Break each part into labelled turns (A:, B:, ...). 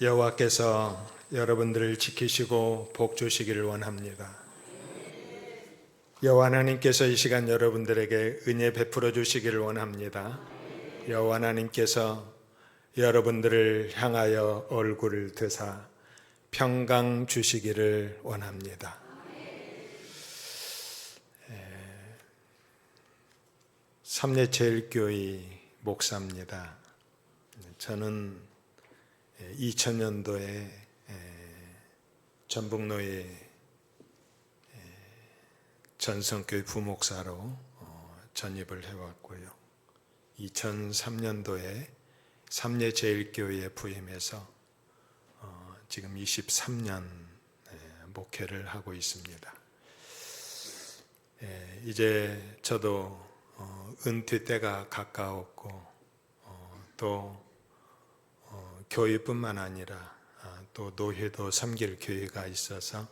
A: 여호와께서 여러분들을 지키시고 복 주시기를 원합니다. 여호와 하나님께서 이 시간 여러분들에게 은혜 베풀어 주시기를 원합니다. 여호와 하나님께서 여러분들을 향하여 얼굴을 드사 평강 주시기를 원합니다. 삼례제일교회 목사입니다. 저는 2000년도에 전북로의 전성교회 부목사로 전입을 해왔고요. 2003년도에 삼례제일교회에 부임해서 지금 23년 목회를 하고 있습니다. 이제 저도 은퇴 때가 가까웠고 또 교회뿐만 아니라 또 노회도 섬길 교회가 있어서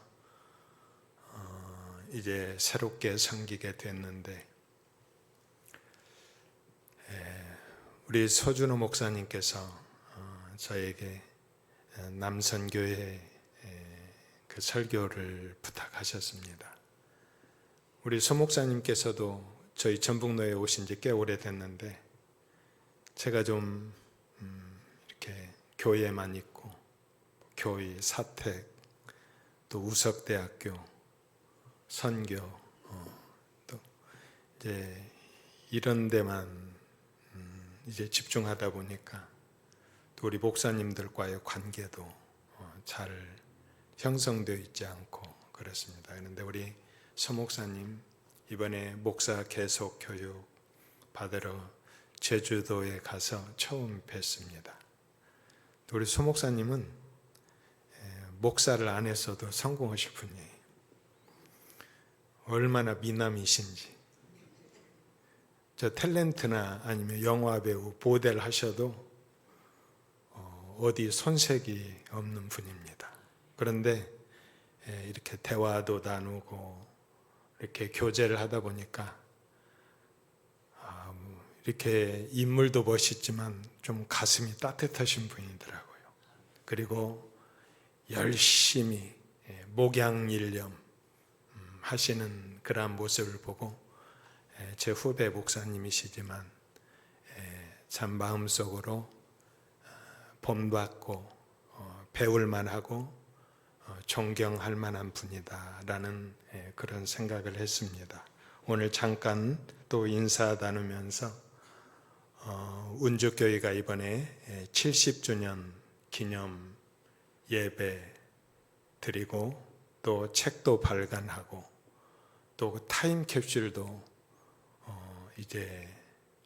A: 이제 새롭게 섬기게 됐는데, 우리 서준호 목사님께서 저에게 남선교회 그 설교를 부탁하셨습니다. 우리 서 목사님께서도 저희 전북로에 오신 지 꽤 오래됐는데, 제가 좀 이렇게 교회에만 있고 교회, 사택, 또 우석대학교, 선교, 또 이제 이런 데만 이제 집중하다 보니까 또 우리 목사님들과의 관계도 잘 형성되어 있지 않고 그렇습니다. 그런데 우리 서 목사님 이번에 목사 계속 교육 받으러 제주도에 가서 처음 뵀습니다. 우리 서 목사님은 목사를 안 했어도 성공하실 분이에요. 얼마나 미남이신지. 저 탤런트나 아니면 영화배우, 모델 하셔도 어디 손색이 없는 분입니다. 그런데 이렇게 대화도 나누고 이렇게 교제를 하다 보니까 이렇게 인물도 멋있지만 좀 가슴이 따뜻하신 분이더라고요. 그리고 열심히 목양일념 하시는 그러한 모습을 보고 제 후배 목사님이시지만 참 마음속으로 본받고 배울 만하고 존경할 만한 분이다라는 그런 생각을 했습니다. 오늘 잠깐 또 인사 나누면서 운주교회가 이번에 70주년 기념 예배 드리고 또 책도 발간하고 또 타임캡슐도 이제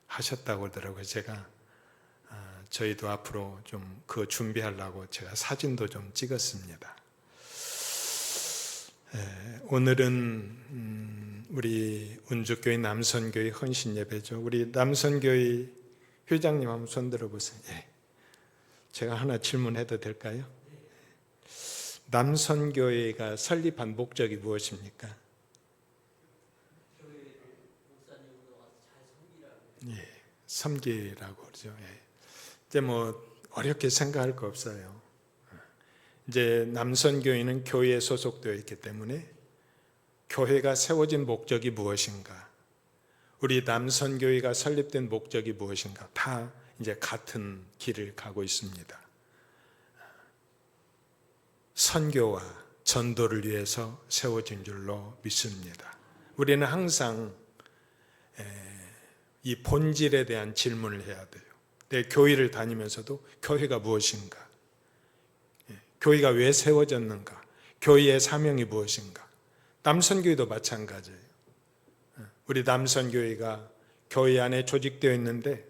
A: 하셨다고 하더라고요. 제가 저희도 앞으로 좀 그거 준비하려고 제가 사진도 좀 찍었습니다. 오늘은 우리 운주교회 남선교회 헌신예배죠. 우리 남선교회 회장님 한번 손 들어보세요. 제가 하나 질문해도 될까요? 남선교회가 설립한 목적이 무엇입니까? 섬기라고 그러죠. 이제 뭐 어렵게 생각할 거 없어요. 이제 남선교회는 교회에 소속되어 있기 때문에 교회가 세워진 목적이 무엇인가, 우리 남선교회가 설립된 목적이 무엇인가, 다 이제 같은 길을 가고 있습니다. 선교와 전도를 위해서 세워진 줄로 믿습니다. 우리는 항상 이 본질에 대한 질문을 해야 돼요. 내 교회를 다니면서도 교회가 무엇인가? 교회가 왜 세워졌는가? 교회의 사명이 무엇인가? 남선교회도 마찬가지예요. 우리 남선교회가 교회 안에 조직되어 있는데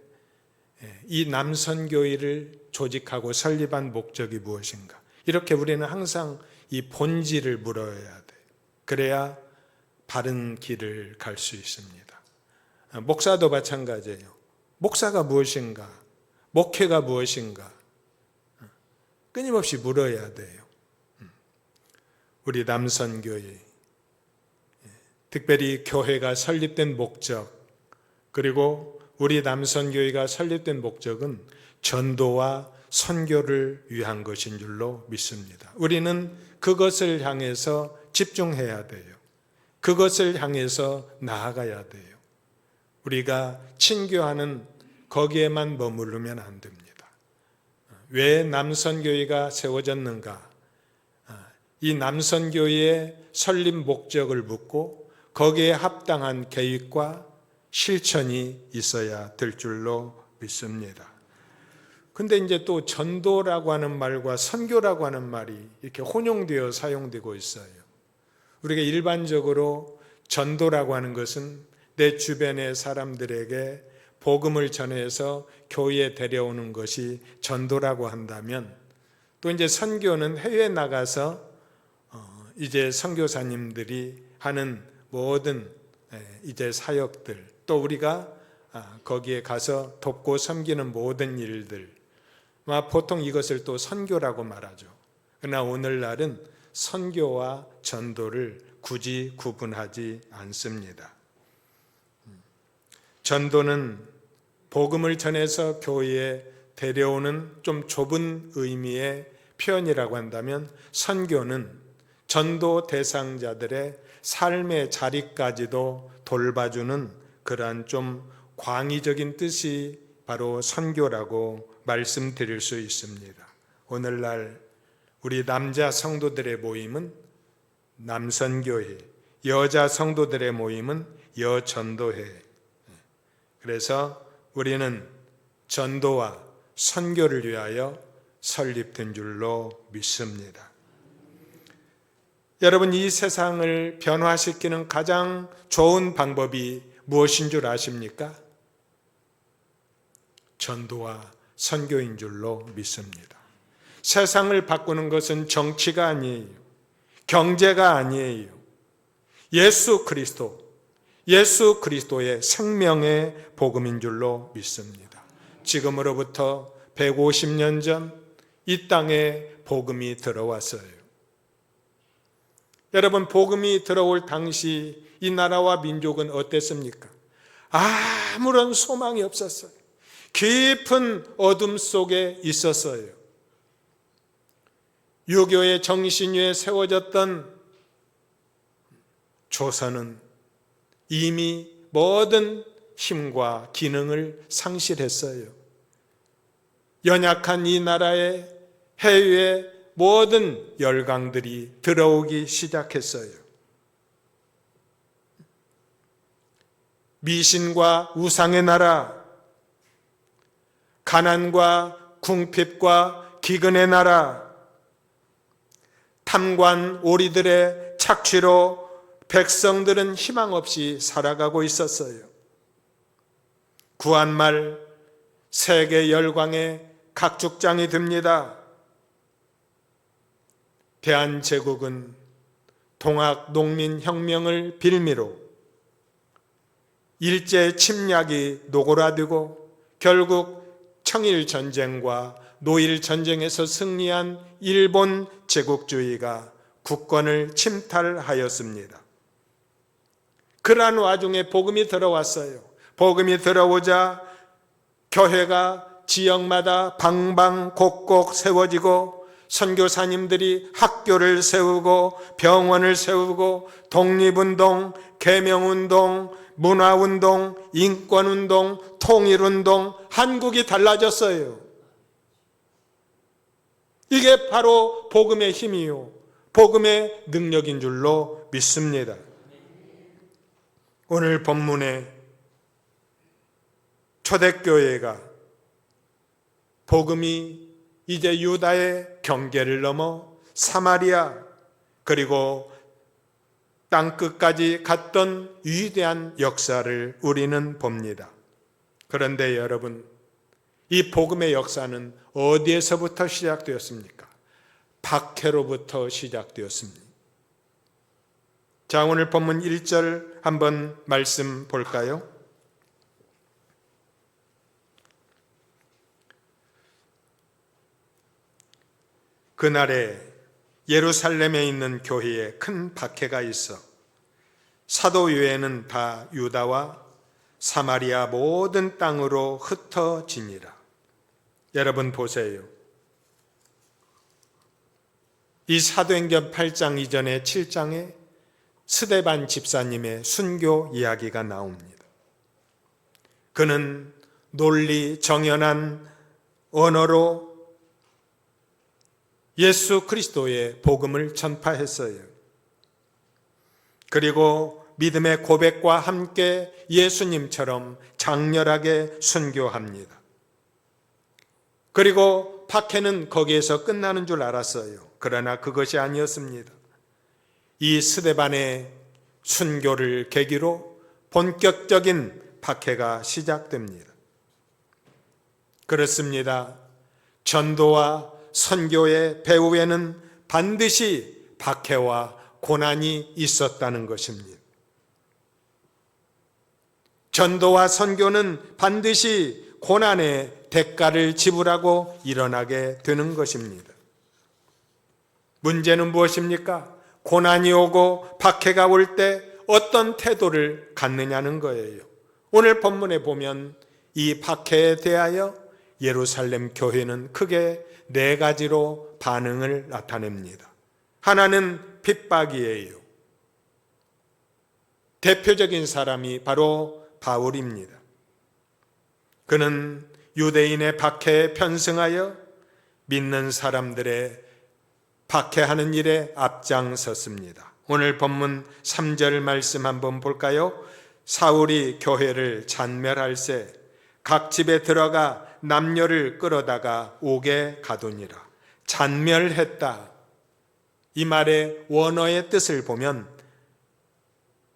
A: 이 남선교회를 조직하고 설립한 목적이 무엇인가? 이렇게 우리는 항상 이 본질을 물어야 돼요. 그래야 바른 길을 갈 수 있습니다. 목사도 마찬가지예요. 목사가 무엇인가? 목회가 무엇인가? 끊임없이 물어야 돼요. 우리 남선교회, 특별히 교회가 설립된 목적, 그리고 우리 남선교회가 설립된 목적은 전도와 선교를 위한 것인 줄로 믿습니다. 우리는 그것을 향해서 집중해야 돼요. 그것을 향해서 나아가야 돼요. 우리가 친교하는 거기에만 머무르면 안 됩니다. 왜 남선교회가 세워졌는가? 이 남선교회의 설립 목적을 묻고 거기에 합당한 계획과 실천이 있어야 될 줄로 믿습니다. 근데 이제 또 전도라고 하는 말과 선교라고 하는 말이 이렇게 혼용되어 사용되고 있어요. 우리가 일반적으로 전도라고 하는 것은 내 주변의 사람들에게 복음을 전해서 교회에 데려오는 것이 전도라고 한다면, 또 이제 선교는 해외에 나가서 이제 선교사님들이 하는 모든 이제 사역들, 또 우리가 거기에 가서 돕고 섬기는 모든 일들, 보통 이것을 또 선교라고 말하죠. 그러나 오늘날은 선교와 전도를 굳이 구분하지 않습니다. 전도는 복음을 전해서 교회에 데려오는 좀 좁은 의미의 표현이라고 한다면, 선교는 전도 대상자들의 삶의 자리까지도 돌봐주는 그러한 좀 광의적인 뜻이 바로 선교라고 말씀드릴 수 있습니다. 오늘날 우리 남자 성도들의 모임은 남선교회, 여자 성도들의 모임은 여전도회. 그래서 우리는 전도와 선교를 위하여 설립된 줄로 믿습니다. 여러분, 이 세상을 변화시키는 가장 좋은 방법이 무엇인 줄 아십니까? 전도와 선교인 줄로 믿습니다. 세상을 바꾸는 것은 정치가 아니에요. 경제가 아니에요. 예수 그리스도의 생명의 복음인 줄로 믿습니다. 지금으로부터 150년 전 이 땅에 복음이 들어왔어요. 여러분, 복음이 들어올 당시 이 나라와 민족은 어땠습니까? 아무런 소망이 없었어요. 깊은 어둠 속에 있었어요. 유교의 정신 위에 세워졌던 조선은 이미 모든 힘과 기능을 상실했어요. 연약한 이 나라에 해외의 모든 열강들이 들어오기 시작했어요. 미신과 우상의 나라, 가난과 궁핍과 기근의 나라, 탐관 오리들의 착취로 백성들은 희망 없이 살아가고 있었어요. 구한말 세계 열강의 각축장이 듭니다. 대한제국은 동학 농민혁명을 빌미로 일제 침략이 노골화되고 결국 청일전쟁과 노일전쟁에서 승리한 일본 제국주의가 국권을 침탈하였습니다. 그러한 와중에 복음이 들어왔어요. 복음이 들어오자 교회가 지역마다 방방곡곡 세워지고 선교사님들이 학교를 세우고 병원을 세우고 독립운동, 계명운동, 문화운동, 인권운동, 통일운동, 한국이 달라졌어요. 이게 바로 복음의 힘이요, 복음의 능력인 줄로 믿습니다. 오늘 본문에 초대교회가 복음이 이제 유다의 경계를 넘어 사마리아 그리고 땅끝까지 갔던 위대한 역사를 우리는 봅니다. 그런데 여러분, 이 복음의 역사는 어디에서부터 시작되었습니까? 박해로부터 시작되었습니다. 자, 오늘 본문 1절 한번 말씀 볼까요? 그날에 예루살렘에 있는 교회에 큰 박해가 있어 사도 외에는 다 유다와 사마리아 모든 땅으로 흩어지니라. 여러분 보세요. 이 사도행전 8장 이전의 7장에 스데반 집사님의 순교 이야기가 나옵니다. 그는 논리 정연한 언어로 예수 그리스도의 복음을 전파했어요. 그리고 믿음의 고백과 함께 예수님처럼 장렬하게 순교합니다. 그리고 박해는 거기에서 끝나는 줄 알았어요. 그러나 그것이 아니었습니다. 이 스데반의 순교를 계기로 본격적인 박해가 시작됩니다. 그렇습니다. 전도와 선교의 배후에는 반드시 박해와 고난이 있었다는 것입니다. 전도와 선교는 반드시 고난의 대가를 지불하고 일어나게 되는 것입니다. 문제는 무엇입니까? 고난이 오고 박해가 올 때 어떤 태도를 갖느냐는 거예요. 오늘 본문에 보면 이 박해에 대하여 예루살렘 교회는 크게 4가지로 반응을 나타냅니다. 하나는 핍박이에요. 대표적인 사람이 바로 바울입니다. 그는 유대인의 박해에 편승하여 믿는 사람들의 박해하는 일에 앞장섰습니다. 오늘 본문 3절 말씀 한번 볼까요? 사울이 교회를 잔멸할세 각 집에 들어가 남녀를 끌어다가 옥에 가두니라. 잔멸했다. 이 말의 원어의 뜻을 보면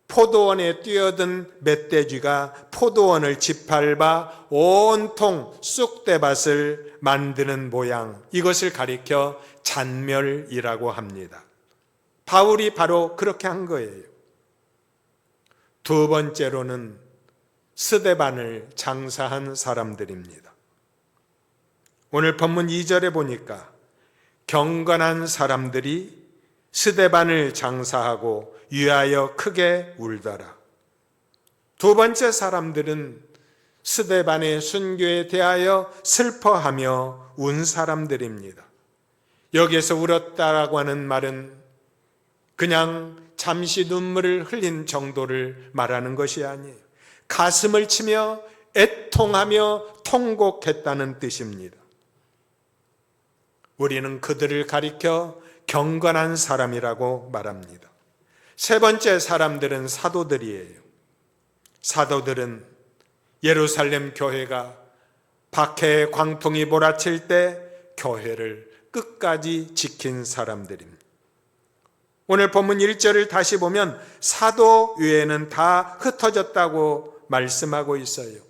A: 포도원에 뛰어든 멧돼지가 포도원을 짓밟아 온통 쑥대밭을 만드는 모양, 이것을 가리켜 잔멸이라고 합니다. 바울이 바로 그렇게 한 거예요. 두 번째로는 스데반을 장사한 사람들입니다. 오늘 본문 2절에 보니까 경건한 사람들이 스데반을 장사하고 위하여 크게 울더라. 두 번째 사람들은 스데반의 순교에 대하여 슬퍼하며 운 사람들입니다. 여기에서 울었다라고 하는 말은 그냥 잠시 눈물을 흘린 정도를 말하는 것이 아니에요. 가슴을 치며 애통하며 통곡했다는 뜻입니다. 우리는 그들을 가리켜 경건한 사람이라고 말합니다. 세 번째 사람들은 사도들이에요. 사도들은 예루살렘 교회가 박해의 광풍이 몰아칠 때 교회를 끝까지 지킨 사람들입니다. 오늘 본문 1절을 다시 보면 사도 외에는 다 흩어졌다고 말씀하고 있어요.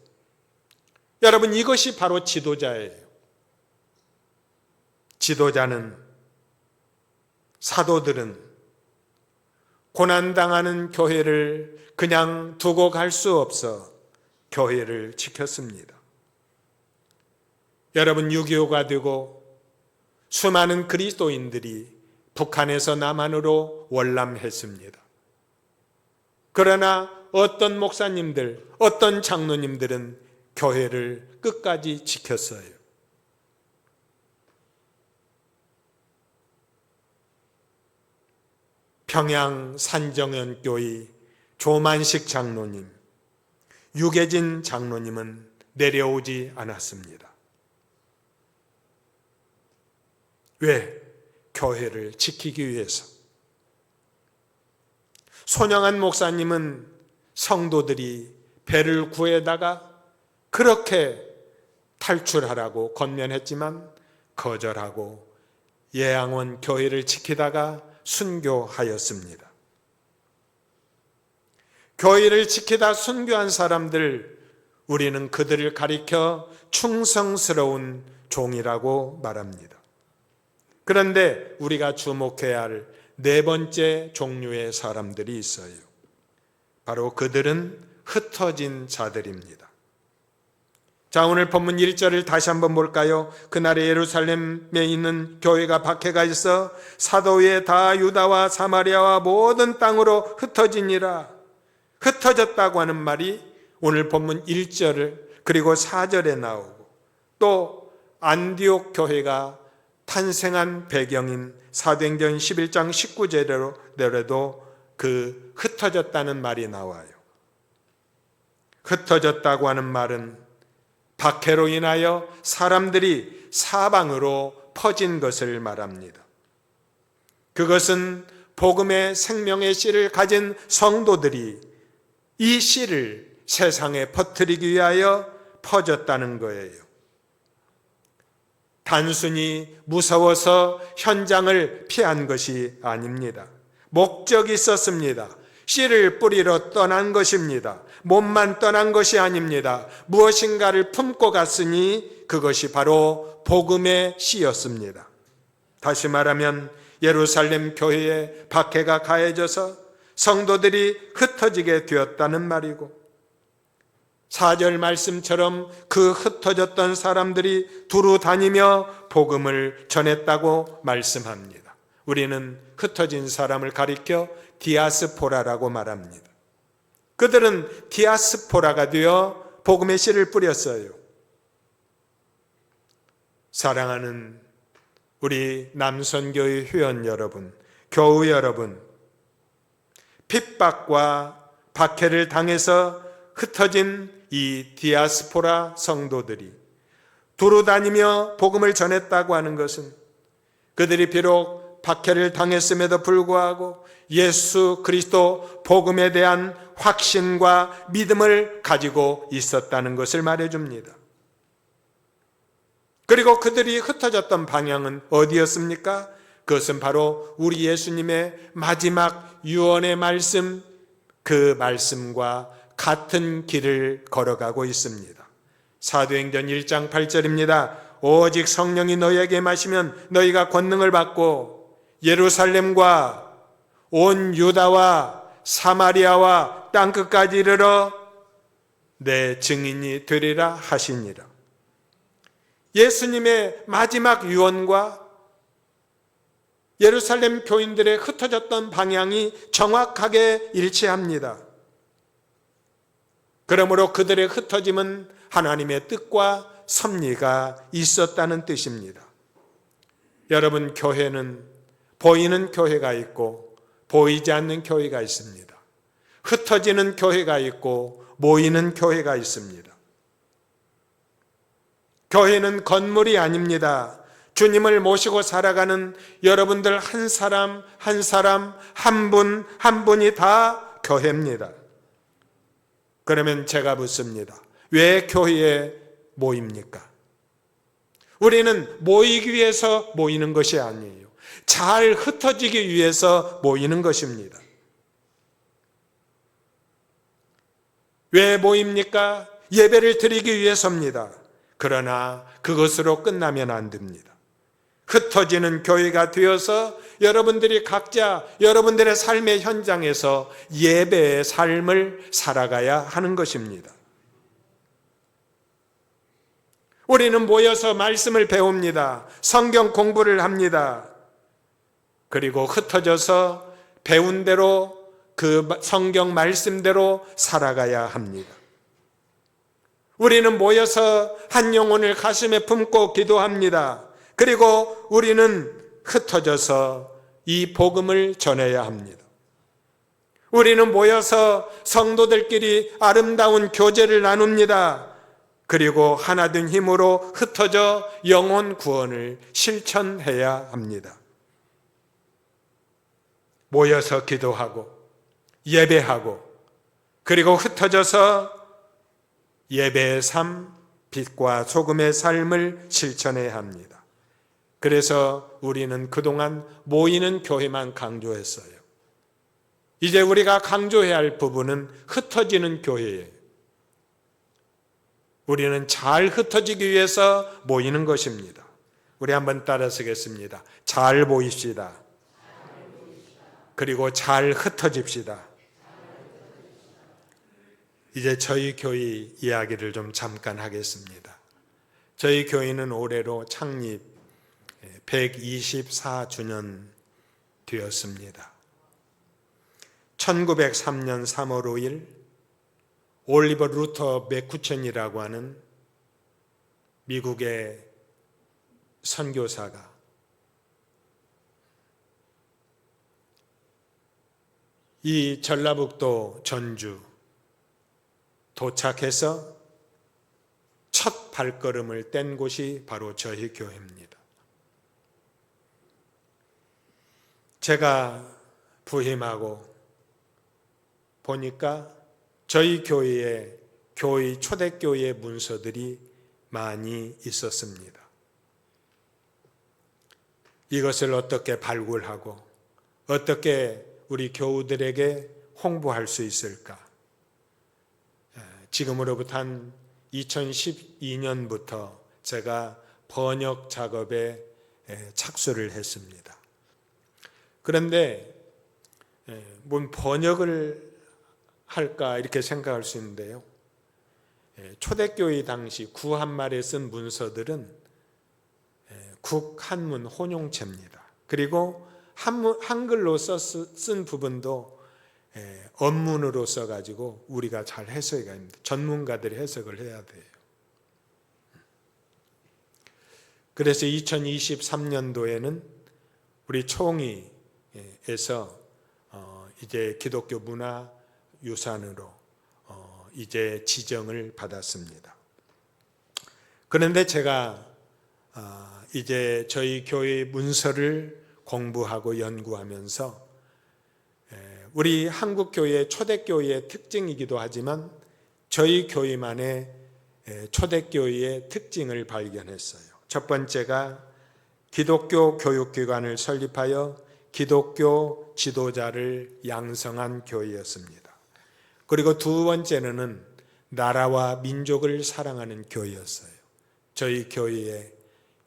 A: 여러분, 이것이 바로 지도자예요. 지도자는, 사도들은 고난당하는 교회를 그냥 두고 갈 수 없어 교회를 지켰습니다. 여러분, 6.25가 되고 수많은 그리스도인들이 북한에서 남한으로 월남했습니다. 그러나 어떤 목사님들, 어떤 장로님들은 교회를 끝까지 지켰어요. 평양 산정연교회 조만식 장로님, 유계진 장로님은 내려오지 않았습니다. 왜? 교회를 지키기 위해서. 손영한 목사님은 성도들이 배를 구해다가 그렇게 탈출하라고 권면했지만 거절하고 예양원 교회를 지키다가 순교하였습니다. 교회를 지키다 순교한 사람들, 우리는 그들을 가리켜 충성스러운 종이라고 말합니다. 그런데 우리가 주목해야 할 4번째 종류의 사람들이 있어요. 바로 그들은 흩어진 자들입니다. 자, 오늘 본문 1절을 다시 한번 볼까요? 그날에 예루살렘에 있는 교회가 박해가 있어 사도 외에 다 유다와 사마리아와 모든 땅으로 흩어지니라. 흩어졌다고 하는 말이 오늘 본문 1절 그리고 4절에 나오고, 또 안디옥 교회가 탄생한 배경인 사도행전 11장 19절에도 그 흩어졌다는 말이 나와요. 흩어졌다고 하는 말은 박해로 인하여 사람들이 사방으로 퍼진 것을 말합니다. 그것은 복음의 생명의 씨를 가진 성도들이 이 씨를 세상에 퍼뜨리기 위하여 퍼졌다는 거예요. 단순히 무서워서 현장을 피한 것이 아닙니다. 목적이 있었습니다. 씨를 뿌리러 떠난 것입니다. 몸만 떠난 것이 아닙니다. 무엇인가를 품고 갔으니 그것이 바로 복음의 씨였습니다. 다시 말하면 예루살렘 교회에 박해가 가해져서 성도들이 흩어지게 되었다는 말이고, 4절 말씀처럼 그 흩어졌던 사람들이 두루 다니며 복음을 전했다고 말씀합니다. 우리는 흩어진 사람을 가리켜 디아스포라라고 말합니다. 그들은 디아스포라가 되어 복음의 씨를 뿌렸어요. 사랑하는 우리 남선교회 회원 여러분, 교우 여러분, 핍박과 박해를 당해서 흩어진 이 디아스포라 성도들이 두루 다니며 복음을 전했다고 하는 것은 그들이 비록 박해를 당했음에도 불구하고 예수 그리스도 복음에 대한 확신과 믿음을 가지고 있었다는 것을 말해줍니다. 그리고 그들이 흩어졌던 방향은 어디였습니까? 그것은 바로 우리 예수님의 마지막 유언의 말씀, 그 말씀과 같은 길을 걸어가고 있습니다. 사도행전 1장 8절입니다. 오직 성령이 너희에게 임하시면 너희가 권능을 받고 예루살렘과 온 유다와 사마리아와 땅끝까지 이르러 내 증인이 되리라 하시니라. 예수님의 마지막 유언과 예루살렘 교인들의 흩어졌던 방향이 정확하게 일치합니다. 그러므로 그들의 흩어짐은 하나님의 뜻과 섭리가 있었다는 뜻입니다. 여러분, 교회는 보이는 교회가 있고 보이지 않는 교회가 있습니다. 흩어지는 교회가 있고 모이는 교회가 있습니다. 교회는 건물이 아닙니다. 주님을 모시고 살아가는 여러분들 한 사람 한 사람 한 분 한 분이 다 교회입니다. 그러면 제가 묻습니다. 왜 교회에 모입니까? 우리는 모이기 위해서 모이는 것이 아니에요. 잘 흩어지기 위해서 모이는 것입니다. 왜 모입니까? 예배를 드리기 위해서입니다. 그러나 그것으로 끝나면 안 됩니다. 흩어지는 교회가 되어서 여러분들이 각자 여러분들의 삶의 현장에서 예배의 삶을 살아가야 하는 것입니다. 우리는 모여서 말씀을 배웁니다. 성경 공부를 합니다. 그리고 흩어져서 배운 대로 그 성경 말씀대로 살아가야 합니다. 우리는 모여서 한 영혼을 가슴에 품고 기도합니다. 그리고 우리는 흩어져서 이 복음을 전해야 합니다. 우리는 모여서 성도들끼리 아름다운 교제를 나눕니다. 그리고 하나된 힘으로 흩어져 영혼 구원을 실천해야 합니다. 모여서 기도하고 예배하고 그리고 흩어져서 예배의 삶, 빛과 소금의 삶을 실천해야 합니다. 그래서 우리는 그동안 모이는 교회만 강조했어요. 이제 우리가 강조해야 할 부분은 흩어지는 교회예요. 우리는 잘 흩어지기 위해서 모이는 것입니다. 우리 한번 따라서겠습니다. 잘 모입시다. 그리고 잘 흩어집시다. 이제 저희 교회 이야기를 좀 잠깐 하겠습니다. 저희 교회는 올해로 창립 124주년 되었습니다. 1903년 3월 5일 올리버 루터 맥쿠첸이라고 하는 미국의 선교사가 이 전라북도 전주 도착해서 첫 발걸음을 뗀 곳이 바로 저희 교회입니다. 제가 부임하고 보니까 저희 교회에 초대교회 문서들이 많이 있었습니다. 이것을 어떻게 발굴하고 어떻게 우리 교우들에게 홍보할 수 있을까? 지금으로부터 한 2012년부터 제가 번역 작업에 착수를 했습니다. 그런데 뭔 번역을 할까 이렇게 생각할 수 있는데요. 초대교회 당시 구한말에 쓴 문서들은 국한문 혼용체입니다. 그리고 한글로 쓴 부분도 언문으로 써가지고 우리가 잘 해석이 아닙니다. 전문가들이 해석을 해야 돼요. 그래서 2023년도에는 우리 총회에서 이제 기독교 문화 유산으로 이제 지정을 받았습니다. 그런데 제가 이제 저희 교회 문서를 공부하고 연구하면서 우리 한국교회 초대교회의 특징이기도 하지만 저희 교회만의 초대교회의 특징을 발견했어요. 첫 번째가 기독교 교육기관을 설립하여 기독교 지도자를 양성한 교회였습니다. 그리고 두 번째는 나라와 민족을 사랑하는 교회였어요. 저희 교회에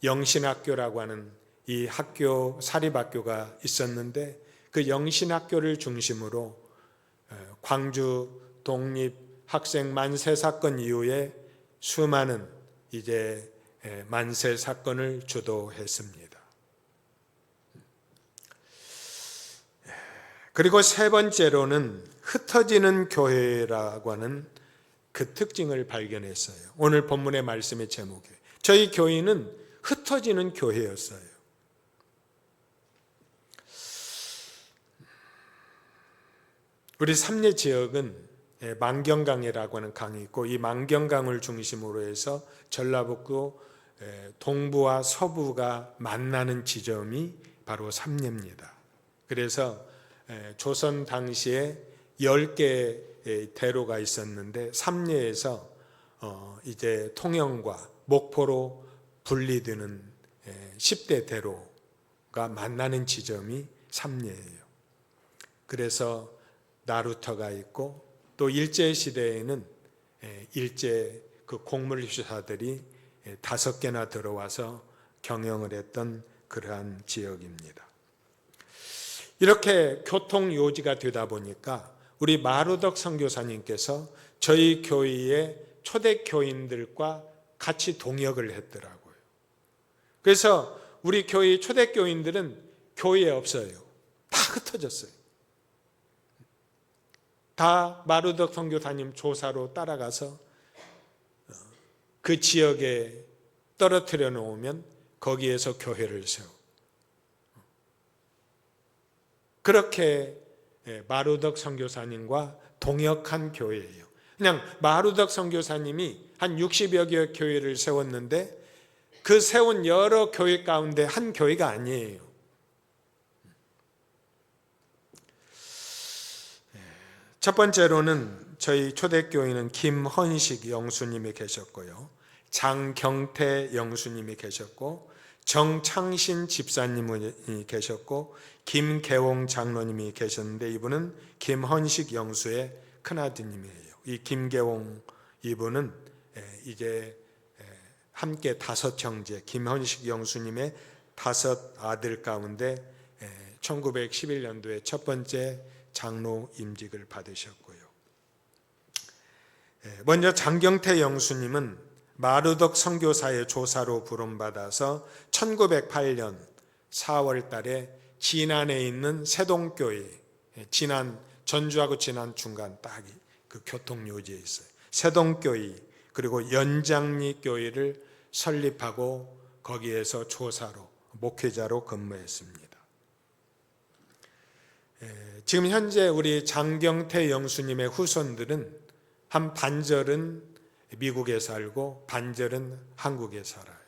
A: 영신학교라고 하는 이 학교, 사립학교가 있었는데 그 영신학교를 중심으로 광주 독립 학생 만세 사건 이후에 수많은 이제 만세 사건을 주도했습니다. 그리고 세 번째로는 흩어지는 교회라고 하는 그 특징을 발견했어요. 오늘 본문의 말씀의 제목이에요. 저희 교회는 흩어지는 교회였어요. 우리 삼례 지역은 만경강이라고 하는 강이 있고 이 만경강을 중심으로 해서 전라북도 동부와 서부가 만나는 지점이 바로 삼례입니다. 그래서 조선 당시에 10개의 대로가 있었는데 삼례에서 이제 통영과 목포로 분리되는 10대 대로가 만나는 지점이 삼례예요. 그래서 나루터가 있고 또 일제시대에는 일제 그 곡물입사들이 5개나 들어와서 경영을 했던 그러한 지역입니다. 이렇게 교통 요지가 되다 보니까 우리 마루덕 선교사님께서 저희 교회의 초대 교인들과 같이 동역을 했더라고요. 그래서 우리 교회 초대 교인들은 교회에 없어요. 다 흩어졌어요. 다 마루덕 선교사님 조사로 따라가서 그 지역에 떨어뜨려 놓으면 거기에서 교회를 세우고 그렇게 마루덕 선교사님과 동역한 교회예요. 그냥 마루덕 선교사님이 한 60여 개의 교회를 세웠는데 그 세운 여러 교회 가운데 한 교회가 아니에요. 첫 번째로는 저희 초대교회는 김헌식 영수님이 계셨고요. 장경태 영수님이 계셨고 정창신 집사님이 계셨고 김계홍 장로님이 계셨는데 이분은 김헌식 영수의 큰아드님이에요. 이 김계홍 이분은 이제 함께 5형제 김헌식 영수님의 5 아들 가운데 1911년도에 첫 번째 장로 임직을 받으셨고요. 먼저 장경태 영수님은 마루덕 선교사의 조사로 부름받아서 1908년 4월 달에 진안에 있는 세동교회, 진안, 전주하고 진안 중간 딱 그 교통요지에 있어요. 세동교회 그리고 연장리 교회를 설립하고 거기에서 조사로 목회자로 근무했습니다. 지금 현재 우리 장경태 영수님의 후손들은 한 반절은 미국에 살고 반절은 한국에 살아요.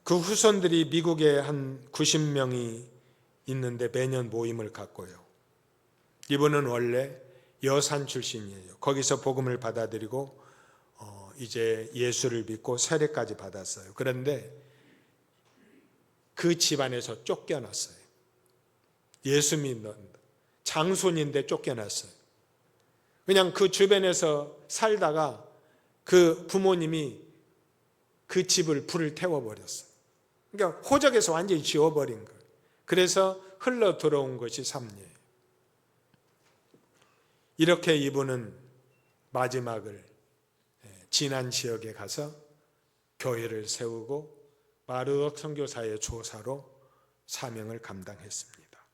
A: 그 후손들이 미국에 한 90명이 있는데 매년 모임을 갖고요. 이분은 원래 여산 출신이에요. 거기서 복음을 받아들이고 이제 예수를 믿고 세례까지 받았어요. 그런데 그 집안에서 쫓겨났어요. 예수 믿는 장손인데 쫓겨났어요. 그냥 그 주변에서 살다가 그 부모님이 그 집을 불을 태워버렸어요. 그러니까 호적에서 완전히 지워버린 거예요. 그래서 흘러 들어온 것이 삽리예요. 이렇게 이분은 마지막을 진안 지역에 가서 교회를 세우고 마르독 선교사의 조사로 사명을 감당했습니다.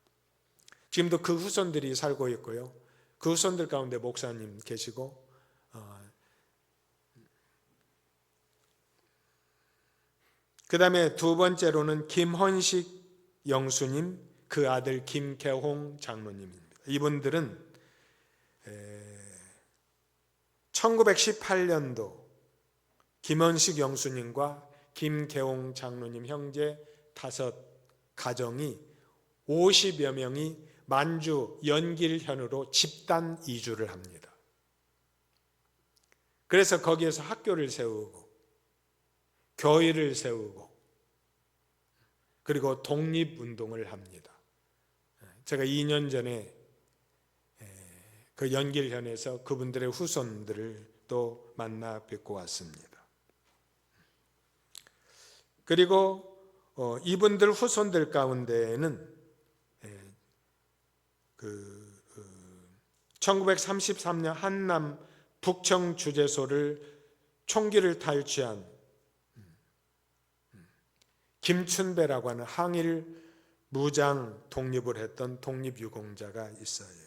A: 지금도 그 후손들이 살고 있고요. 그 후손들 가운데 목사님 계시고 그 다음에 두 번째로는 김헌식 영수님, 그 아들 김계홍 장로님입니다. 이분들은 1918년도 김헌식 영수님과 김계홍 장로님 형제 5가정이 50여 명이 만주 연길현으로 집단 이주를 합니다. 그래서 거기에서 학교를 세우고 교회를 세우고 그리고 독립운동을 합니다. 제가 2년 전에 그 연길현에서 그분들의 후손들을 또 만나 뵙고 왔습니다. 그리고 이분들 후손들 가운데에는 1933년 한남 북청 주재소를 총기를 탈취한 김춘배라고 하는 항일 무장 독립을 했던 독립유공자가 있어요.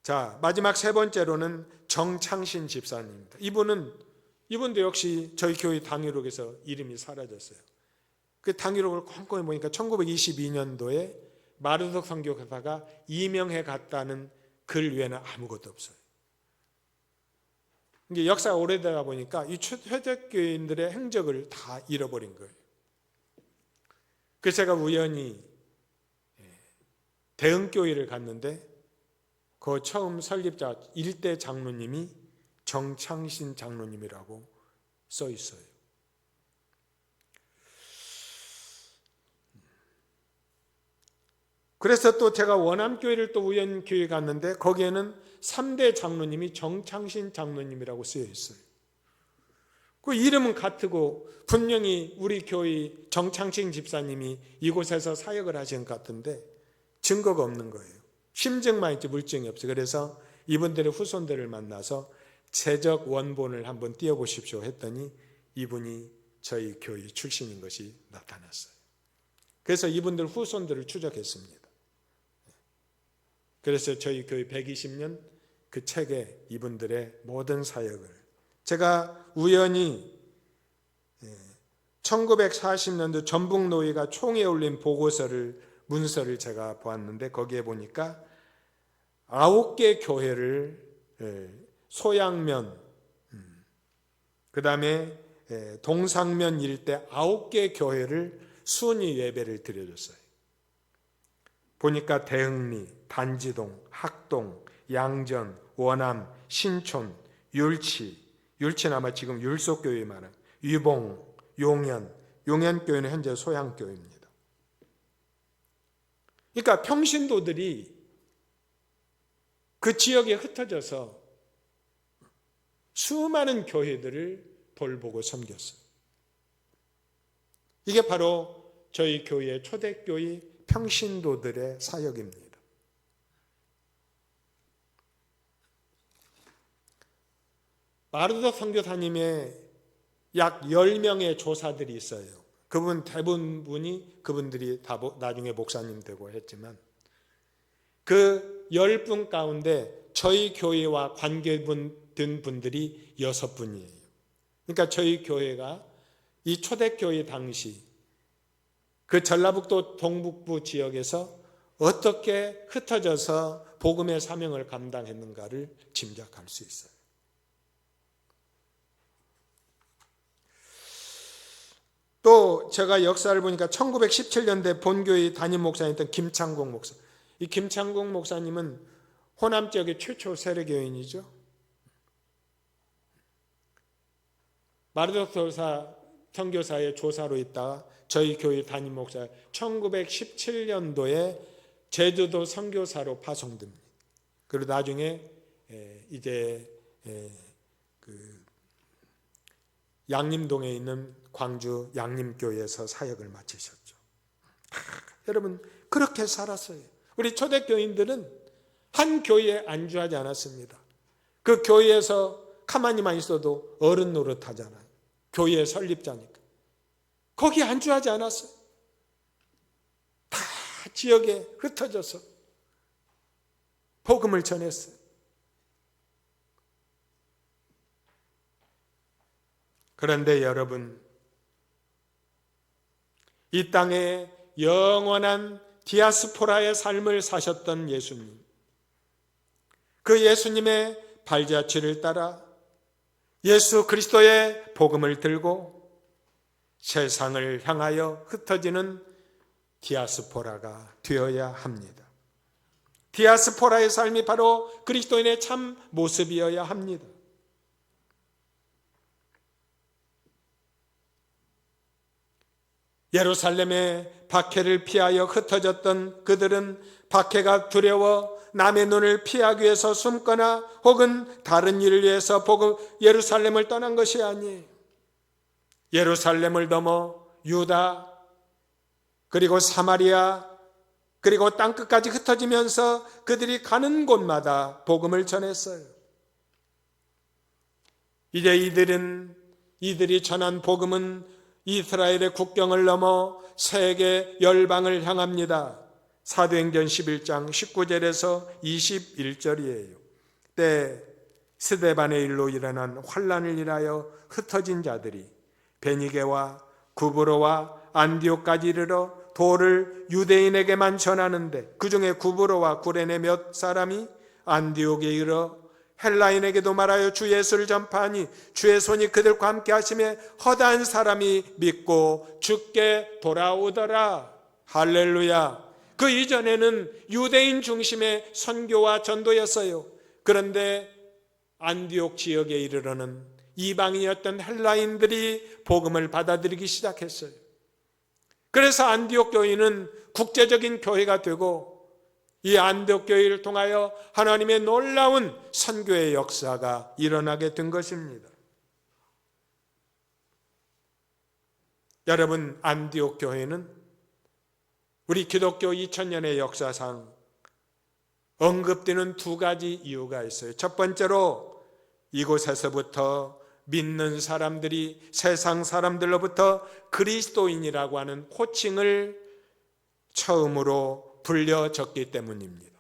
A: 자, 마지막 세 번째로는 정창신 집사님입니다. 이분도 역시 저희 교회 당일록에서 이름이 사라졌어요. 그 당일록을 꼼꼼히 보니까 1922년도에 마르독 선교사가 이명해 갔다는 글 외에는 아무것도 없어요. 이게 역사가 오래되다 보니까 이 초대교인들의 행적을 다 잃어버린 거예요. 그래서 제가 우연히 대흥교회를 갔는데 그 처음 설립자 1대 장로님이 정창신 장로님이라고 써 있어요. 그래서 또 제가 원암교회를 또 우연히 교회 갔는데 거기에는 3대 장로님이 정창신 장로님이라고 쓰여 있어요. 그 이름은 같고 분명히 우리 교회 정창신 집사님이 이곳에서 사역을 하신 것 같은데 증거가 없는 거예요. 심증만 있지 물증이 없어요. 그래서 이분들의 후손들을 만나서 세적 원본을 한번 띄워보십시오 했더니 이분이 저희 교회 출신인 것이 나타났어요. 그래서 이분들 후손들을 추적했습니다. 그래서 저희 교회 120년 그 책에 이분들의 모든 사역을 제가 우연히 1940년도 전북노회가 총회에 올린 문서를 제가 보았는데 거기에 보니까 9개 교회를 소양면 그 다음에 동상면 일대 9개 교회를 순위 예배를 드려줬어요. 보니까 대흥리, 단지동, 학동, 양전, 원암, 신촌, 율치는 아마 지금 율속교회 많아요. 유봉, 용현교회는 현재 소양교회입니다. 그러니까 평신도들이 그 지역에 흩어져서 수많은 교회들을 돌보고 섬겼어요. 이게 바로 저희 교회의 초대교회 평신도들의 사역입니다. 마르독 선교사님의 약 10명의 조사들이 있어요. 대부분이 그분들이 다 나중에 목사님 되고 했지만 그 10분 가운데 저희 교회와 관계된 분들이 6분이에요. 그러니까 저희 교회가 이 초대교회 당시 그 전라북도 동북부 지역에서 어떻게 흩어져서 복음의 사명을 감당했는가를 짐작할 수 있어요. 또 제가 역사를 보니까 1917년대 본교의 담임 목사였던 김창공 목사. 이 김창공 목사님은 호남 지역의 최초 세례교인이죠. 마르도사 선교사의 조사로 있다가 저희 교회 담임 목사 1917년도에 제주도 선교사로 파송됩니다. 그리고 나중에 이제 그 양림동에 있는 광주 양림교회에서 사역을 마치셨죠. 여러분 그렇게 살았어요. 우리 초대교인들은 한 교회에 안주하지 않았습니다. 그 교회에서 가만히만 있어도 어른 노릇하잖아요. 교회 설립자니까. 거기 안주하지 않았어요. 다 지역에 흩어져서 복음을 전했어요. 그런데 여러분, 이 땅에 영원한 디아스포라의 삶을 사셨던 예수님, 그 예수님의 발자취를 따라 예수 그리스도의 복음을 들고 세상을 향하여 흩어지는 디아스포라가 되어야 합니다. 디아스포라의 삶이 바로 그리스도인의 참 모습이어야 합니다. 예루살렘의 박해를 피하여 흩어졌던 그들은 박해가 두려워 남의 눈을 피하기 위해서 숨거나 혹은 다른 일을 위해서 예루살렘을 떠난 것이 아니에요. 예루살렘을 넘어 유다 그리고 사마리아 그리고 땅끝까지 흩어지면서 그들이 가는 곳마다 복음을 전했어요. 이제 이들이 전한 복음은 이스라엘의 국경을 넘어 세계 열방을 향합니다. 사도행전 11장 19절에서 21절이에요. 때 스데반의 일로 일어난 환란을 인하여 흩어진 자들이 베니게와 구브로와 안디옥까지 이르러 도를 유대인에게만 전하는데 그 중에 구브로와 구레네 몇 사람이 안디옥에 이르러 헬라인에게도 말하여 주 예수를 전파하니 주의 손이 그들과 함께 하심에 허다한 사람이 믿고 주께 돌아오더라. 할렐루야. 그 이전에는 유대인 중심의 선교와 전도였어요. 그런데 안디옥 지역에 이르러는 이방인이었던 헬라인들이 복음을 받아들이기 시작했어요. 그래서 안디옥 교회는 국제적인 교회가 되고 이 안디옥 교회를 통하여 하나님의 놀라운 선교의 역사가 일어나게 된 것입니다. 여러분, 안디옥 교회는 우리 기독교 2000년의 역사상 언급되는 두 가지 이유가 있어요. 첫 번째로 이곳에서부터 믿는 사람들이 세상 사람들로부터 그리스도인이라고 하는 호칭을 처음으로 불려졌기 때문입니다.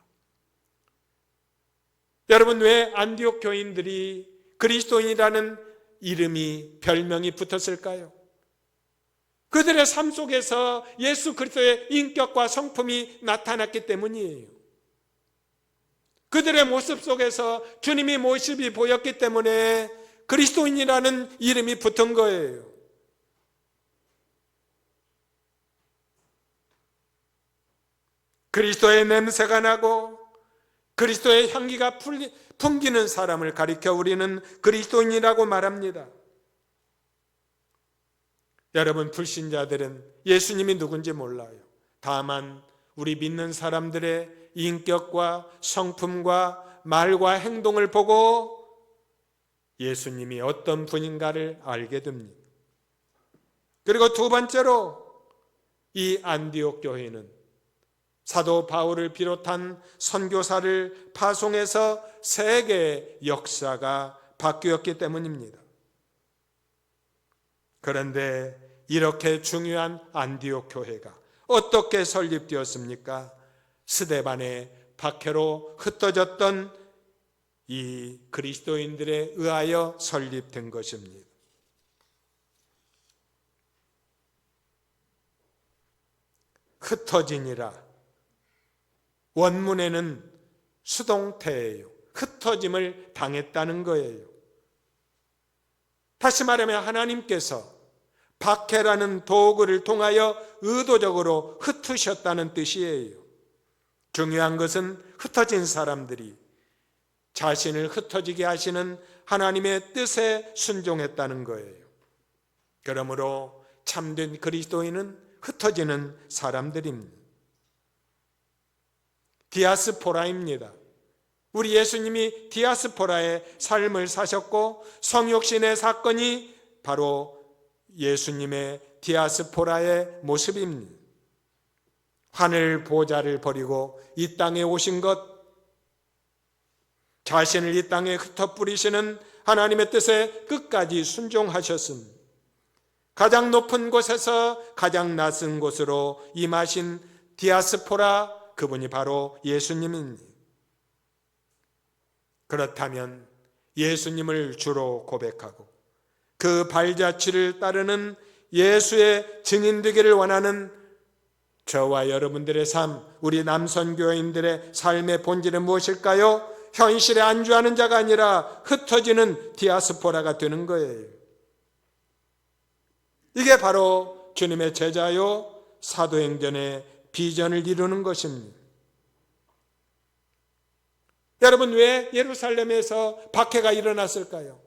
A: 여러분, 왜 안디옥 교인들이 그리스도인이라는 이름이 별명이 붙었을까요? 그들의 삶 속에서 예수 그리스도의 인격과 성품이 나타났기 때문이에요. 그들의 모습 속에서 주님의 모습이 보였기 때문에 그리스도인이라는 이름이 붙은 거예요. 그리스도의 냄새가 나고 그리스도의 향기가 풍기는 사람을 가리켜 우리는 그리스도인이라고 말합니다. 여러분, 불신자들은 예수님이 누군지 몰라요. 다만 우리 믿는 사람들의 인격과 성품과 말과 행동을 보고 예수님이 어떤 분인가를 알게 됩니다. 그리고 두 번째로 이 안디옥 교회는 사도 바울을 비롯한 선교사를 파송해서 세계의 역사가 바뀌었기 때문입니다. 그런데 이렇게 중요한 안디옥 교회가 어떻게 설립되었습니까? 스데반의 박해로 흩어졌던 이 그리스도인들에 의하여 설립된 것입니다. 흩어지니라. 원문에는 수동태예요. 흩어짐을 당했다는 거예요. 다시 말하면 하나님께서 박해라는 도구를 통하여 의도적으로 흩으셨다는 뜻이에요. 중요한 것은 흩어진 사람들이 자신을 흩어지게 하시는 하나님의 뜻에 순종했다는 거예요. 그러므로 참된 그리스도인은 흩어지는 사람들입니다. 디아스포라입니다. 우리 예수님이 디아스포라의 삶을 사셨고 성육신의 사건이 바로 예수님의 디아스포라의 모습입니다. 하늘 보좌를 버리고 이 땅에 오신 것, 자신을 이 땅에 흩어뿌리시는 하나님의 뜻에 끝까지 순종하셨습니다. 가장 높은 곳에서 가장 낮은 곳으로 임하신 디아스포라, 그분이 바로 예수님입니다. 그렇다면 예수님을 주로 고백하고 그 발자취를 따르는 예수의 증인되기를 원하는 저와 여러분들의 삶, 우리 남선교인들의 삶의 본질은 무엇일까요? 현실에 안주하는 자가 아니라 흩어지는 디아스포라가 되는 거예요. 이게 바로 주님의 제자요 사도행전의 비전을 이루는 것입니다. 여러분, 왜 예루살렘에서 박해가 일어났을까요?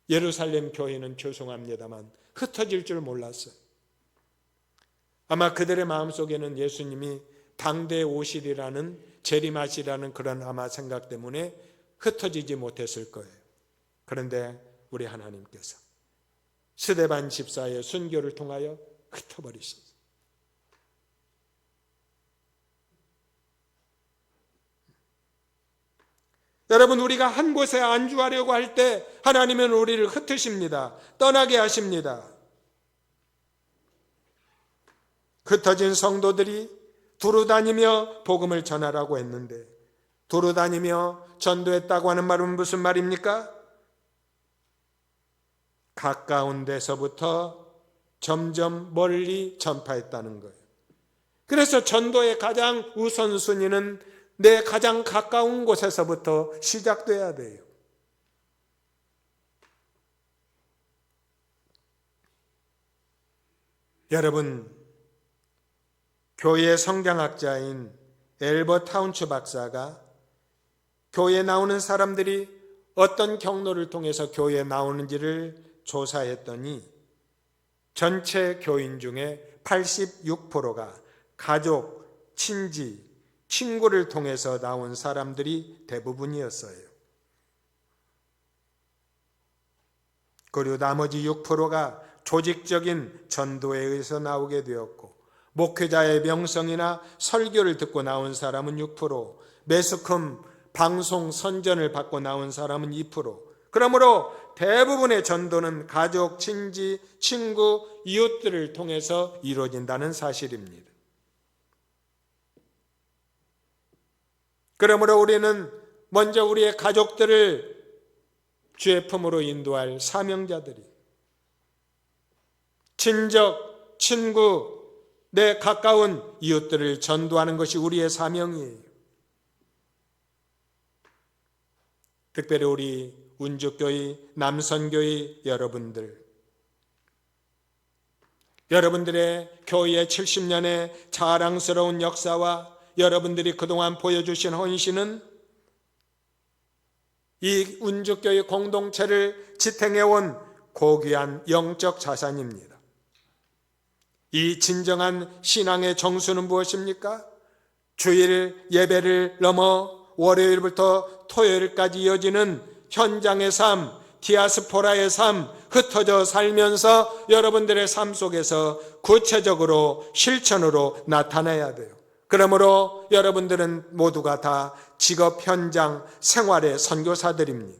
A: 예루살렘 교회는 죄송합니다만 흩어질 줄 몰랐어요. 아마 그들의 마음속에는 예수님이 당대에 오시리라는 재림하시라는 그런 아마 생각 때문에 흩어지지 못했을 거예요. 그런데 우리 하나님께서 스데반 집사의 순교를 통하여 흩어버리셨어요. 여러분, 우리가 한 곳에 안주하려고 할 때 하나님은 우리를 흩으십니다. 떠나게 하십니다. 흩어진 성도들이 두루다니며 복음을 전하라고 했는데, 두루다니며 전도했다고 하는 말은 무슨 말입니까? 가까운 데서부터 점점 멀리 전파했다는 거예요. 그래서 전도의 가장 우선순위는 내 가장 가까운 곳에서부터 시작돼야 돼요. 여러분, 교회 성경학자인 엘버트 타운츠 박사가 교회에 나오는 사람들이 어떤 경로를 통해서 교회에 나오는지를 조사했더니 전체 교인 중에 86%가 가족, 친지, 친구를 통해서 나온 사람들이 대부분이었어요. 그리고 나머지 6%가 조직적인 전도에 의해서 나오게 되었고, 목회자의 명성이나 설교를 듣고 나온 사람은 6%, 매스컴 방송 선전을 받고 나온 사람은 2%. 그러므로 대부분의 전도는 가족, 친지, 친구, 이웃들을 통해서 이루어진다는 사실입니다. 그러므로 우리는 먼저 우리의 가족들을 주의 품으로 인도할 사명자들이, 친적, 친구, 내 가까운 이웃들을 전도하는 것이 우리의 사명이에요. 특별히 우리 운주교회, 남선교회 여러분들의 교회의 70년의 자랑스러운 역사와 여러분들이 그동안 보여주신 헌신은 이 운주교회 공동체를 지탱해온 고귀한 영적 자산입니다. 이 진정한 신앙의 정수는 무엇입니까? 주일 예배를 넘어 월요일부터 토요일까지 이어지는 현장의 삶, 디아스포라의 삶, 흩어져 살면서 여러분들의 삶 속에서 구체적으로 실천으로 나타내야 돼요. 그러므로 여러분들은 모두가 다 직업 현장 생활의 선교사들입니다.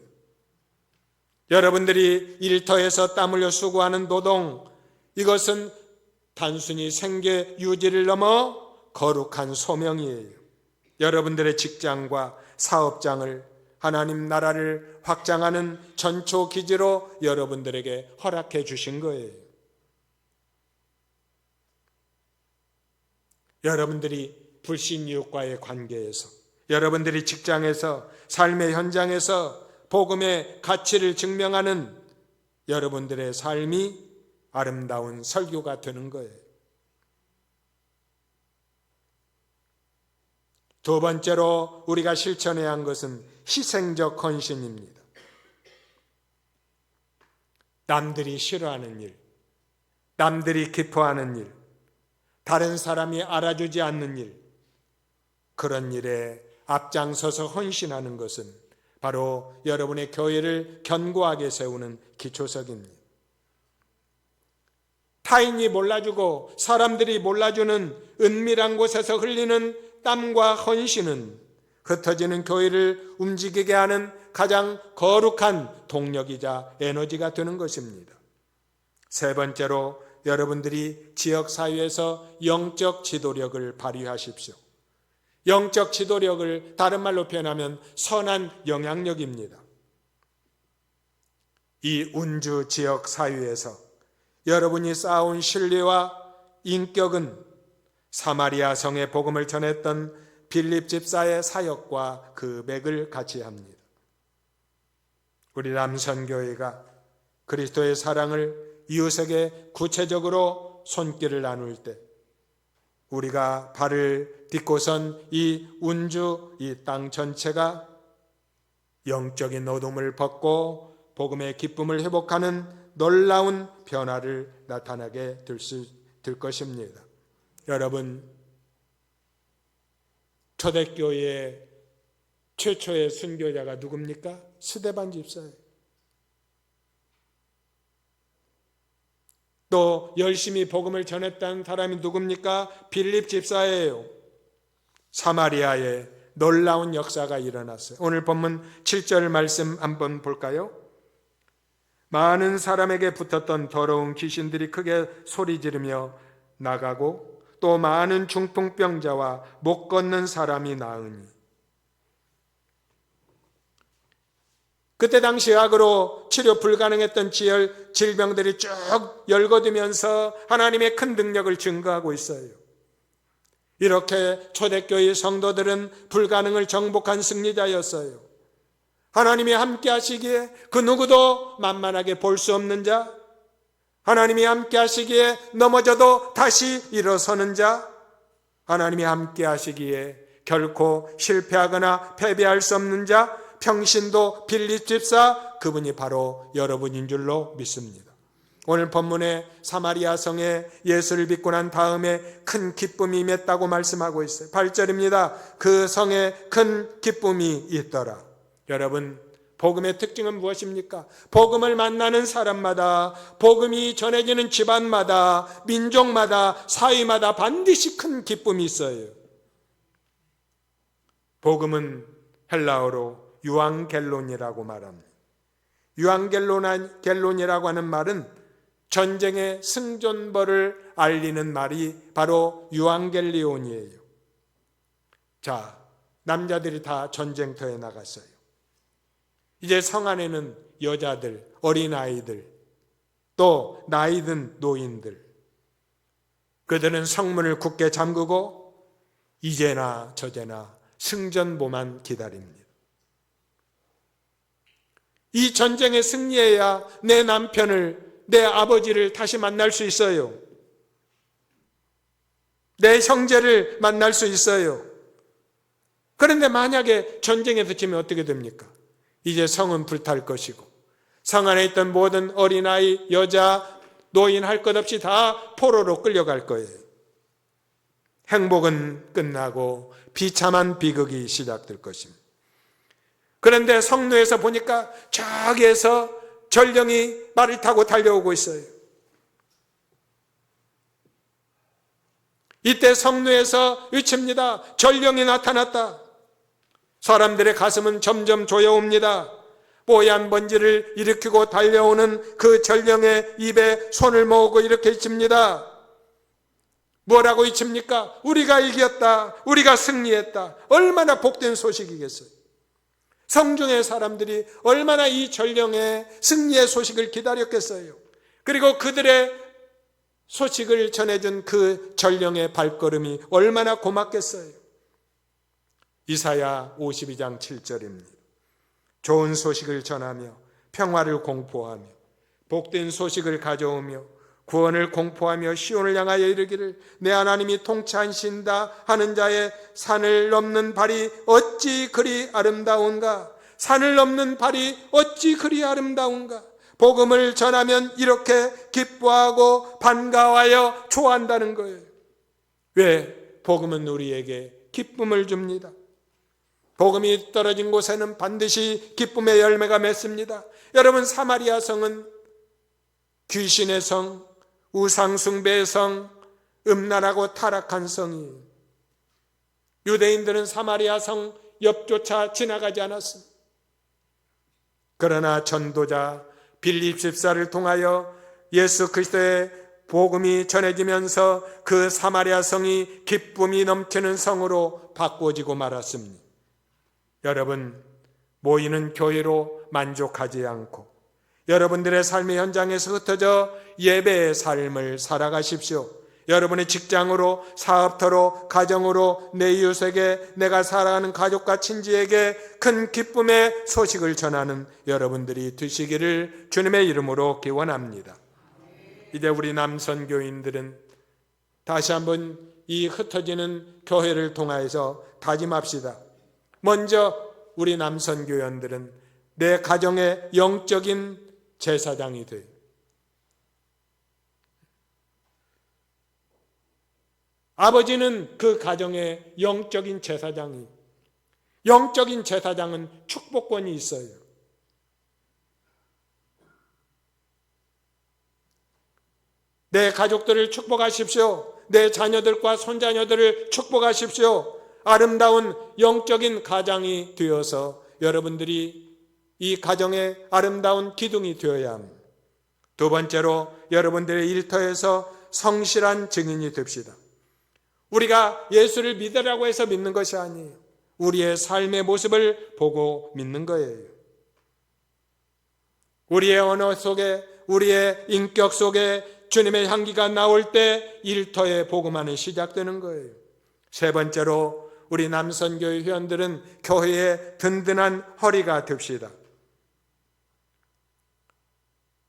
A: 여러분들이 일터에서 땀 흘려 수고하는 노동, 이것은 단순히 생계 유지를 넘어 거룩한 소명이에요. 여러분들의 직장과 사업장을 하나님 나라를 확장하는 전초 기지로 여러분들에게 허락해 주신 거예요. 여러분들이 불신 이웃과의 관계에서, 여러분들이 직장에서, 삶의 현장에서 복음의 가치를 증명하는 여러분들의 삶이 아름다운 설교가 되는 거예요. 두 번째로 우리가 실천해야 한 것은 희생적 헌신입니다. 남들이 싫어하는 일, 남들이 기뻐하는 일, 다른 사람이 알아주지 않는 일, 그런 일에 앞장서서 헌신하는 것은 바로 여러분의 교회를 견고하게 세우는 기초석입니다. 타인이 몰라주고 사람들이 몰라주는 은밀한 곳에서 흘리는 땀과 헌신은 흩어지는 교회를 움직이게 하는 가장 거룩한 동력이자 에너지가 되는 것입니다. 세 번째로 여러분들이 지역사회에서 영적 지도력을 발휘하십시오. 영적 지도력을 다른 말로 표현하면 선한 영향력입니다. 이 운주 지역사회에서 여러분이 쌓아온 신뢰와 인격은 사마리아 성의 복음을 전했던 빌립 집사의 사역과 그 맥을 같이 합니다. 우리 남선교회가 그리스도의 사랑을 이웃에게 구체적으로 손길을 나눌 때 우리가 발을 딛고선 이 운주, 이 땅 전체가 영적인 어둠을 벗고 복음의 기쁨을 회복하는 놀라운 변화를 나타나게 될 것입니다. 여러분, 초대교회의 최초의 순교자가 누굽니까? 스데반 집사예요. 또 열심히 복음을 전했다는 사람이 누굽니까? 빌립 집사예요. 사마리아에 놀라운 역사가 일어났어요. 오늘 본문 7절 말씀 한번 볼까요? 많은 사람에게 붙었던 더러운 귀신들이 크게 소리 지르며 나가고 또 많은 중풍병자와 못 걷는 사람이 나으니. 그때 당시 약으로 치료 불가능했던 질병들이 쭉 열거되면서 하나님의 큰 능력을 증거하고 있어요. 이렇게 초대교회 성도들은 불가능을 정복한 승리자였어요. 하나님이 함께 하시기에 그 누구도 만만하게 볼 수 없는 자, 하나님이 함께 하시기에 넘어져도 다시 일어서는 자, 하나님이 함께 하시기에 결코 실패하거나 패배할 수 없는 자, 평신도 빌립 집사, 그분이 바로 여러분인 줄로 믿습니다. 오늘 본문에 사마리아 성에 예수를 믿고 난 다음에 큰 기쁨이 임했다고 말씀하고 있어요. 8절입니다. 그 성에 큰 기쁨이 있더라. 여러분, 복음의 특징은 무엇입니까? 복음을 만나는 사람마다, 복음이 전해지는 집안마다, 민족마다, 사회마다 반드시 큰 기쁨이 있어요. 복음은 헬라어로 유앙겔론이라고 말합니다. 유앙겔론이라고 하는 말은 전쟁의 승전벌을 알리는 말이 바로 유앙겔리온이에요. 자, 남자들이 다 전쟁터에 나갔어요. 이제 성 안에는 여자들, 어린아이들, 또 나이든 노인들, 그들은 성문을 굳게 잠그고 이제나 저제나 승전보만 기다립니다. 이 전쟁에 승리해야 내 남편을, 내 아버지를 다시 만날 수 있어요. 내 형제를 만날 수 있어요. 그런데 만약에 전쟁에서 지면 어떻게 됩니까? 이제 성은 불탈 것이고 성 안에 있던 모든 어린아이, 여자, 노인 할 것 없이 다 포로로 끌려갈 거예요. 행복은 끝나고 비참한 비극이 시작될 것입니다. 그런데 성로에서 보니까 저기에서 전령이 말을 타고 달려오고 있어요. 이때 성로에서 외칩니다. 전령이 나타났다. 사람들의 가슴은 점점 조여옵니다. 뽀얀 먼지를 일으키고 달려오는 그 전령의 입에 손을 모으고 이렇게 외칩니다. 뭐라고 외칩니까? 우리가 이겼다. 우리가 승리했다. 얼마나 복된 소식이겠어요. 성중의 사람들이 얼마나 이 전령의 승리의 소식을 기다렸겠어요. 그리고 그들의 소식을 전해준 그 전령의 발걸음이 얼마나 고맙겠어요. 이사야 52장 7절입니다. 좋은 소식을 전하며 평화를 공포하며 복된 소식을 가져오며 구원을 공포하며 시온을 향하여 이르기를 내 하나님이 통치하신다 하는 자의 산을 넘는 발이 어찌 그리 아름다운가. 산을 넘는 발이 어찌 그리 아름다운가. 복음을 전하면 이렇게 기뻐하고 반가워하여 좋아한다는 거예요. 왜? 복음은 우리에게 기쁨을 줍니다. 복음이 떨어진 곳에는 반드시 기쁨의 열매가 맺습니다. 여러분, 사마리아 성은 귀신의 성, 우상숭배의 성, 음란하고 타락한 성이에요. 유대인들은 사마리아 성 옆조차 지나가지 않았습니다. 그러나 전도자 빌립 집사를 통하여 예수 그리스도의 복음이 전해지면서 그 사마리아 성이 기쁨이 넘치는 성으로 바꿔지고 말았습니다. 여러분, 모이는 교회로 만족하지 않고 여러분들의 삶의 현장에서 흩어져 예배의 삶을 살아가십시오. 여러분의 직장으로, 사업터로, 가정으로, 내 이웃에게, 내가 사랑하는 가족과 친지에게 큰 기쁨의 소식을 전하는 여러분들이 되시기를 주님의 이름으로 기원합니다. 이제 우리 남선교인들은 다시 한번 이 흩어지는 교회를 통하여서 다짐합시다. 먼저 우리 남선교연들은 내 가정의 영적인 제사장이 돼요. 아버지는 그 가정의 영적인 제사장이, 영적인 제사장은 축복권이 있어요. 내 가족들을 축복하십시오. 내 자녀들과 손자녀들을 축복하십시오. 아름다운 영적인 가장이 되어서 여러분들이 이 가정의 아름다운 기둥이 되어야 합니다. 두 번째로 여러분들의 일터에서 성실한 증인이 됩시다. 우리가 예수를 믿으라고 해서 믿는 것이 아니에요. 우리의 삶의 모습을 보고 믿는 거예요. 우리의 언어 속에, 우리의 인격 속에 주님의 향기가 나올 때 일터의 복음만이 시작되는 거예요. 세 번째로 우리 남선교회 회원들은 교회의 든든한 허리가 됩시다.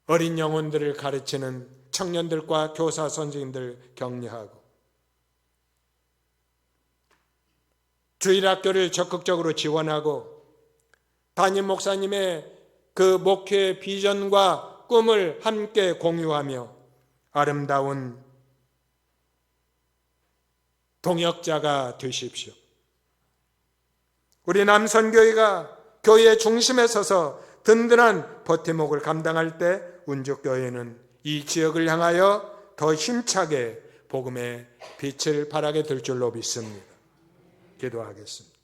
A: 어린 영혼들을 가르치는 청년들과 교사 선생님들 격려하고 주일학교를 적극적으로 지원하고 담임 목사님의 그 목회 비전과 꿈을 함께 공유하며 아름다운 동역자가 되십시오. 우리 남선교회가 교회의 중심에 서서 든든한 버팀목을 감당할 때 운주교회는 이 지역을 향하여 더 힘차게 복음의 빛을 발하게 될 줄로 믿습니다. 기도하겠습니다.